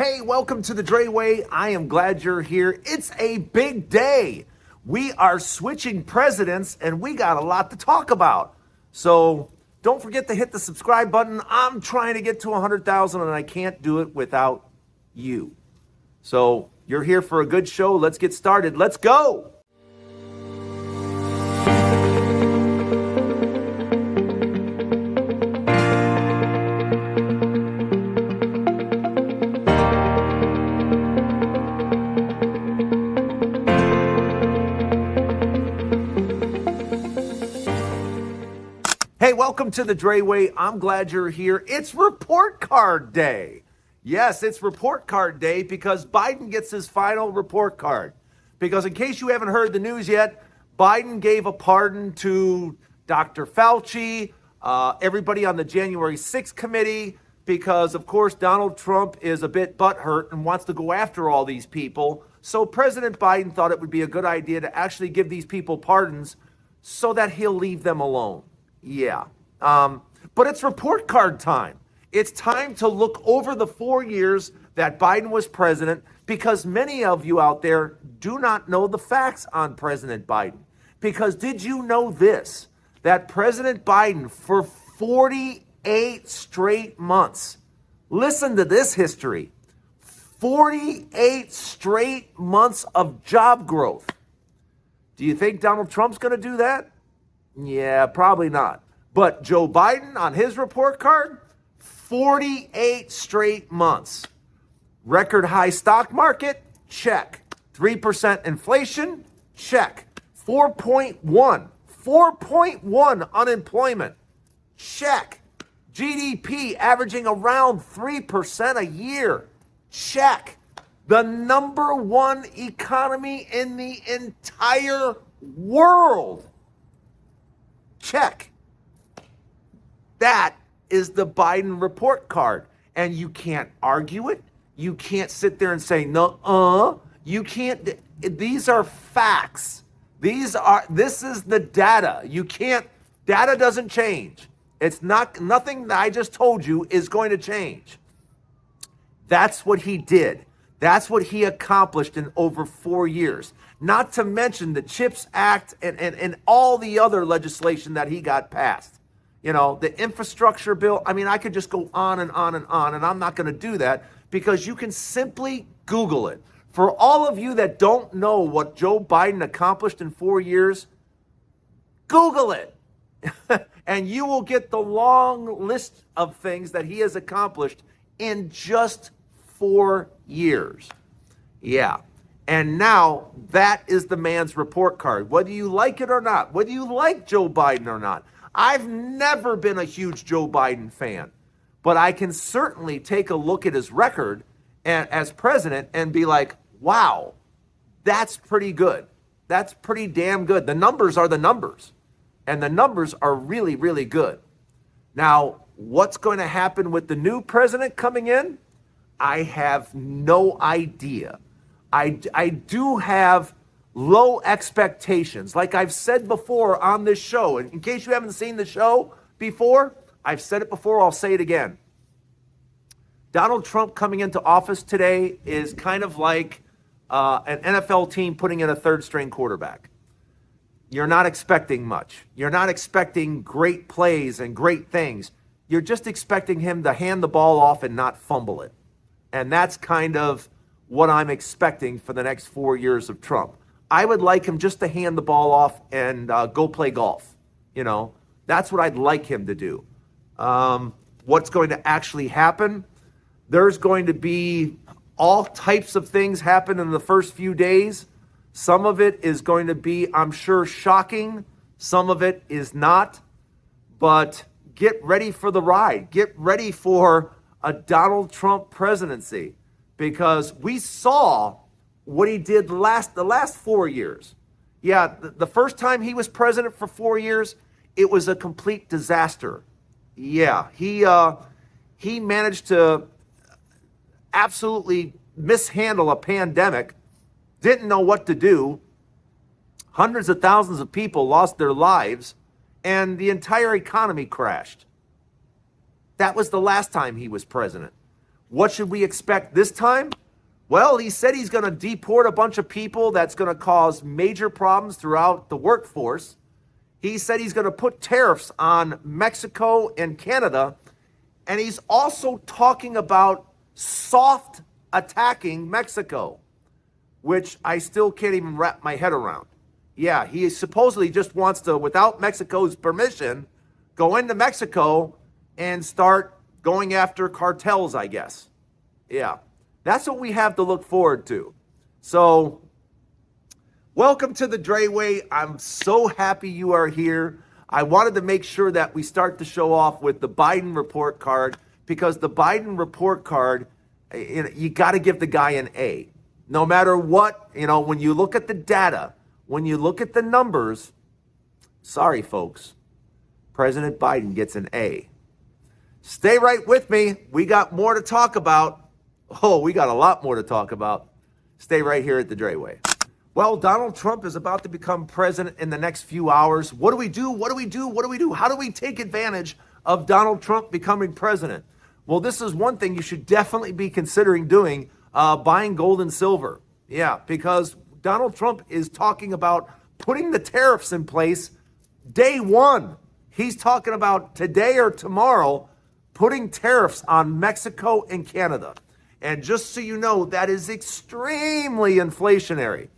Hey, welcome to the Dre Way. I am glad you're here. It's a big day. We are switching presidents and we got a lot to talk about. So don't forget to hit the subscribe button. I'm trying to get to 100,000 and I can't do it without you. So you're here for a good show. Let's get started. Let's go. Hey, welcome to the Dre Way. I'm glad you're here. It's report card day. Yes, it's report card day because Biden gets his final report card. Because in case you haven't heard the news yet, Biden gave a pardon to Dr. Fauci, everybody on the January 6th committee, because of course Donald Trump is a bit butthurt and wants to go after all these people. So President Biden thought it would be a good idea to actually give these people pardons so that he'll leave them alone. Yeah. But it's report card time. It's time to look over the 4 years that Biden was president because many of you out there do not know the facts on President Biden. Because did you know this? That President Biden for 48 straight months, listen to this history, 48 straight months of job growth. Do you think Donald Trump's going to do that? Yeah, probably not. But Joe Biden on his report card, 48 straight months. Record high stock market, check. 3% inflation, check. 4.1 unemployment, check. GDP averaging around 3% a year, check. The number one economy in the entire world, check. That is the Biden report card. And you can't argue it. You can't sit there and say, no, you can't. These are facts. This is the data. You can't, data doesn't change. It's nothing that I just told you is going to change. That's what he did. That's what he accomplished in over 4 years. Not to mention the CHIPS Act and all the other legislation that he got passed. You know, the infrastructure bill. I mean, I could just go on and on and on, and I'm not going to do that because you can simply Google it. For all of you that don't know what Joe Biden accomplished in 4 years, Google it. And you will get the long list of things that he has accomplished in just 4 years. Yeah. And now that is the man's report card, whether you like it or not, whether you like Joe Biden or not. I've never been a huge Joe Biden fan, but I can certainly take a look at his record as president and be like, wow, that's pretty good. That's pretty damn good. The numbers are the numbers, and the numbers are really, really good. Now, what's going to happen with the new president coming in? I have no idea. I do have low expectations. Like I've said before on this show, and in case you haven't seen the show before, I've said it before, I'll say it again. Donald Trump coming into office today is kind of like an NFL team putting in a third string quarterback. You're not expecting much. You're not expecting great plays and great things. You're just expecting him to hand the ball off and not fumble it. And that's kind of what I'm expecting for the next 4 years of Trump. I would like him just to hand the ball off and go play golf. You know, that's what I'd like him to do. What's going to actually happen? There's going to be all types of things happen in the first few days. Some of it is going to be, I'm sure, shocking. Some of it is not. But get ready for the ride. Get ready for a Donald Trump presidency, because we saw what he did the last 4 years. Yeah, the first time he was president for 4 years, it was a complete disaster. Yeah, he managed to absolutely mishandle a pandemic, didn't know what to do. Hundreds of thousands of people lost their lives, and the entire economy crashed. That was the last time he was president. What should we expect this time? Well, he said he's going to deport a bunch of people that's going to cause major problems throughout the workforce. He said he's going to put tariffs on Mexico and Canada. And he's also talking about soft attacking Mexico, which I still can't even wrap my head around. Yeah, he supposedly just wants to, without Mexico's permission, go into Mexico and start going after cartels, I guess. Yeah, that's what we have to look forward to. So, welcome to the Dreyway. I'm so happy you are here. I wanted to make sure that we start the show off with the Biden report card, because the Biden report card, you got to give the guy an A. No matter what, when you look at the data, when you look at the numbers, sorry, folks, President Biden gets an A. Stay right with me. We got more to talk about. Oh, we got a lot more to talk about. Stay right here at the Dreyway. Well, Donald Trump is about to become president in the next few hours. What do we do? What do we do? What do we do? How do we take advantage of Donald Trump becoming president? Well, this is one thing you should definitely be considering doing, buying gold and silver. Yeah, because Donald Trump is talking about putting the tariffs in place day one. He's talking about today or tomorrow putting tariffs on Mexico and Canada. And just so you know, that is extremely inflationary.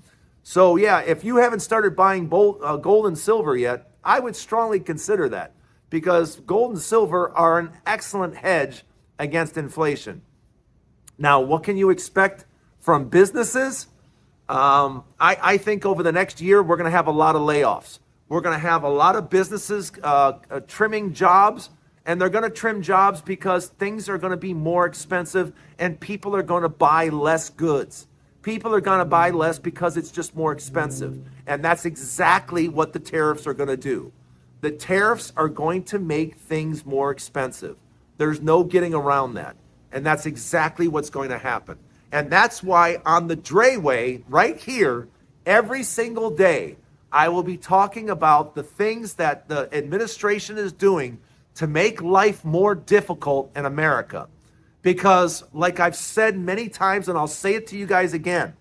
So yeah, if you haven't started buying gold and silver yet, I would strongly consider that, because gold and silver are an excellent hedge against inflation. Now, what can you expect from businesses? I think over the next year, we're going to have a lot of layoffs. We're going to have a lot of businesses trimming jobs, and they're going to trim jobs because things are going to be more expensive and people are going to buy less goods. People are going to buy less because it's just more expensive. And that's exactly what the tariffs are going to do. The tariffs are going to make things more expensive. There's no getting around that. And that's exactly what's going to happen. And that's why on the Dreyway, right here, every single day, I will be talking about the things that the administration is doing to make life more difficult in America. Because, like I've said many times, and I'll say it to you guys again,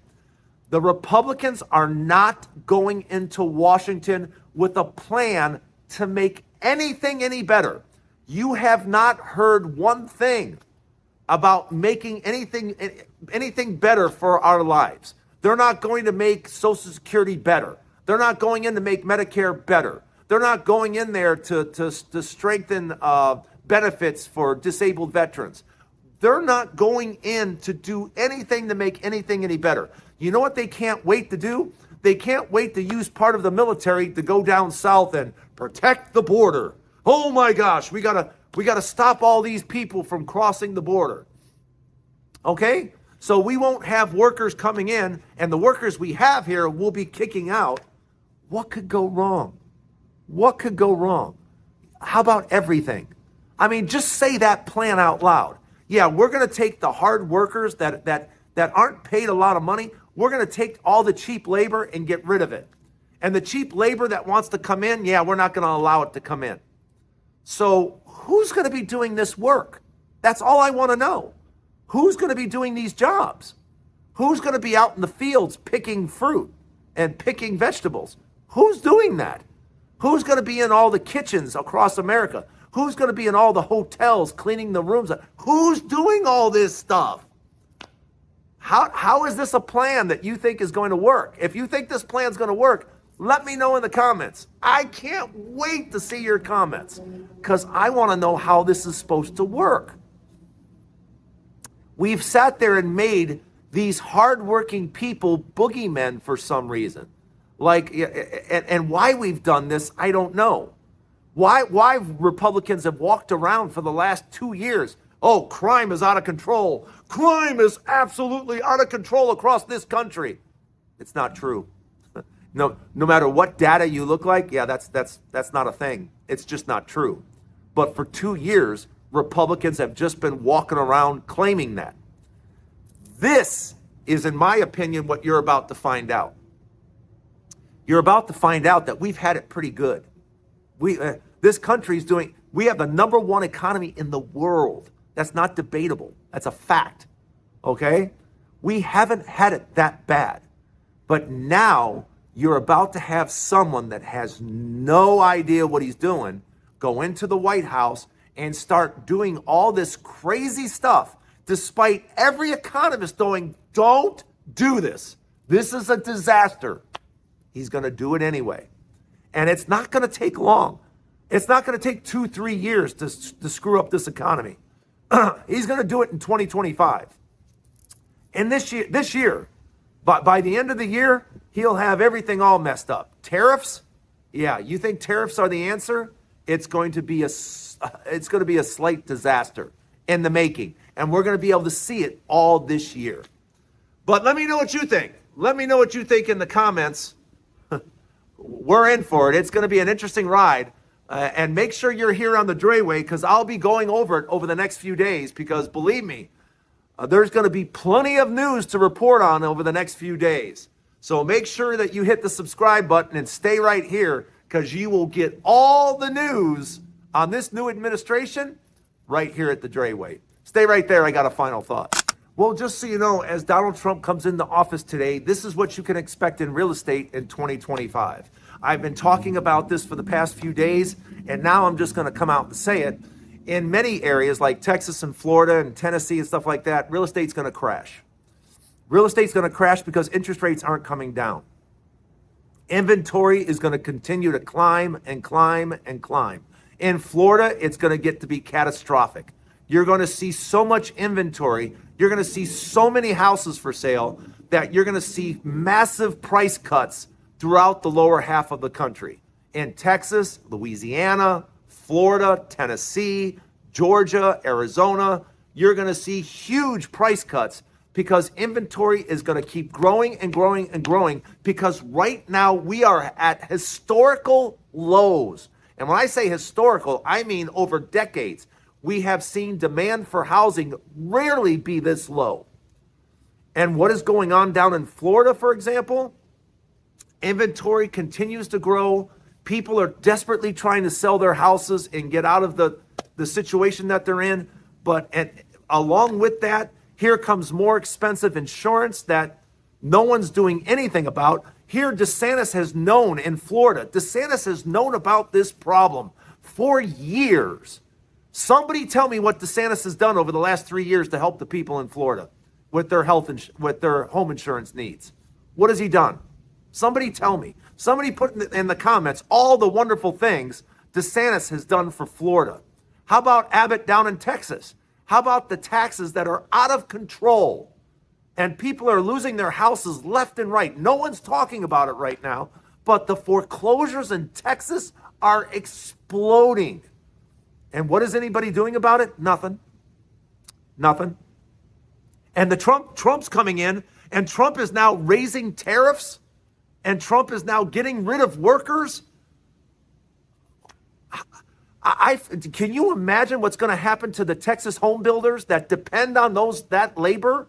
the Republicans are not going into Washington with a plan to make anything any better. You have not heard one thing about making anything better for our lives. They're not going to make Social Security better. They're not going in to make Medicare better. They're not going in there to strengthen benefits for disabled veterans. They're not going in to do anything to make anything any better. You know what they can't wait to do? They can't wait to use part of the military to go down south and protect the border. Oh my gosh, we gotta stop all these people from crossing the border. Okay? So we won't have workers coming in, and the workers we have here will be kicking out. What could go wrong? What could go wrong? How about everything? I mean, just say that plan out loud. Yeah, we're going to take the hard workers that aren't paid a lot of money. We're going to take all the cheap labor and get rid of it. And the cheap labor that wants to come in, yeah, we're not going to allow it to come in. So who's going to be doing this work? That's all I want to know. Who's going to be doing these jobs? Who's going to be out in the fields picking fruit and picking vegetables? Who's doing that? Who's going to be in all the kitchens across America? Who's going to be in all the hotels cleaning the rooms? Who's doing all this stuff? How is this a plan that you think is going to work? If you think this plan is going to work, let me know in the comments. I can't wait to see your comments, because I want to know how this is supposed to work. We've sat there and made these hardworking people boogeymen for some reason. And why we've done this, I don't know. Why Republicans have walked around for the last 2 years. Oh, crime is out of control. Crime is absolutely out of control across this country. It's not true. No matter what data you look like, yeah, that's not a thing. It's just not true. But for 2 years, Republicans have just been walking around claiming that. This is, in my opinion, what you're about to find out. You're about to find out that we've had it pretty good. This country's we have the #1 economy in the world. That's not debatable. That's a fact. Okay? We haven't had it that bad. But now you're about to have someone that has no idea what he's doing go into the White House and start doing all this crazy stuff, despite every economist going, don't do this. This is a disaster. He's going to do it anyway. And it's not going to take long. It's not going to take 2-3 years to screw up this economy. He's going to do it in 2025. And this year, by the end of the year, he'll have everything all messed up. Tariffs? Yeah, you think tariffs are the answer? It's going to be a slight disaster in the making. And we're going to be able to see it all this year. But let me know what you think. Let me know what you think in the comments. We're in for it. It's going to be an interesting ride. And make sure you're here on the Drayway, because I'll be going over it over the next few days, because believe me, there's going to be plenty of news to report on over the next few days. So make sure that you hit the subscribe button and stay right here, because you will get all the news on this new administration right here at the Drayway. Stay right there. I got a final thought. Well, just so you know, as Donald Trump comes into office today, this is what you can expect in real estate in 2025. I've been talking about this for the past few days, and now I'm just going to come out and say it. In many areas like Texas and Florida and Tennessee and stuff like that, real estate's going to crash. Real estate's going to crash because interest rates aren't coming down. Inventory is going to continue to climb and climb and climb. In Florida, it's going to get to be catastrophic. You're going to see so much inventory. You're going to see so many houses for sale that you're going to see massive price cuts throughout the lower half of the country. In Texas, Louisiana, Florida, Tennessee, Georgia, Arizona, you're going to see huge price cuts because inventory is going to keep growing and growing and growing, because right now we are at historical lows. And when I say historical, I mean over decades. We have seen demand for housing rarely be this low. And what is going on down in Florida, for example? Inventory continues to grow. People are desperately trying to sell their houses and get out of the situation that they're in. But along with that, here comes more expensive insurance that no one's doing anything about. Here, DeSantis has known in Florida, DeSantis has known about this problem for years. Somebody tell me what DeSantis has done over the last 3 years to help the people in Florida with their with their home insurance needs. What has he done? Somebody tell me. Somebody put in the comments all the wonderful things DeSantis has done for Florida. How about Abbott down in Texas? How about the taxes that are out of control? And people are losing their houses left and right. No one's talking about it right now, but the foreclosures in Texas are exploding. And what is anybody doing about it? Nothing. Nothing. And Trump's coming in, and Trump is now raising tariffs, and Trump is now getting rid of workers. Can you imagine what's going to happen to the Texas home builders that depend on that labor?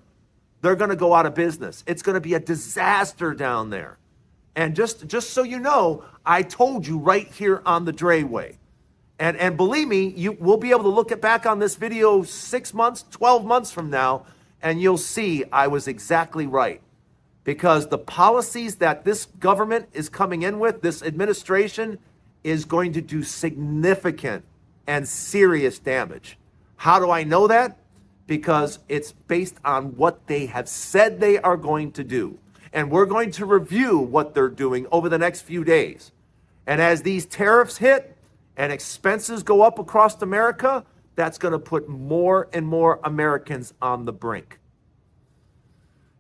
They're going to go out of business. It's going to be a disaster down there. And just so you know, I told you right here on the Drayway. And believe me, you will be able to look back on this video 6 months, 12 months from now, and you'll see I was exactly right. Because the policies that this government is coming in with, this administration, is going to do significant and serious damage. How do I know that? Because it's based on what they have said they are going to do. And we're going to review what they're doing over the next few days. And as these tariffs hit, and expenses go up across America, that's going to put more and more Americans on the brink.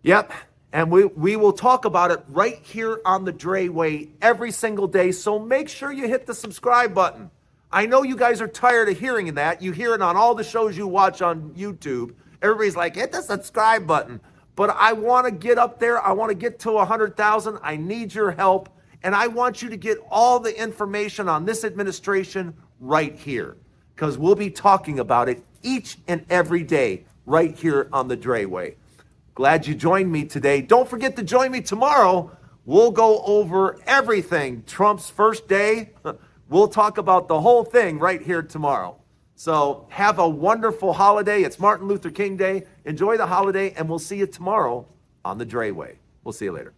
Yep, and we will talk about it right here on the Drayway every single day, so make sure you hit the subscribe button. I know you guys are tired of hearing that. You hear it on all the shows you watch on YouTube. Everybody's like, hit the subscribe button. But I want to get up there. I want to get to 100,000. I need your help. And I want you to get all the information on this administration right here, because we'll be talking about it each and every day right here on the Drayway. Glad you joined me today. Don't forget to join me tomorrow. We'll go over everything. Trump's first day. We'll talk about the whole thing right here tomorrow. So have a wonderful holiday. It's Martin Luther King Day. Enjoy the holiday, and we'll see you tomorrow on the Dre Way. We'll see you later.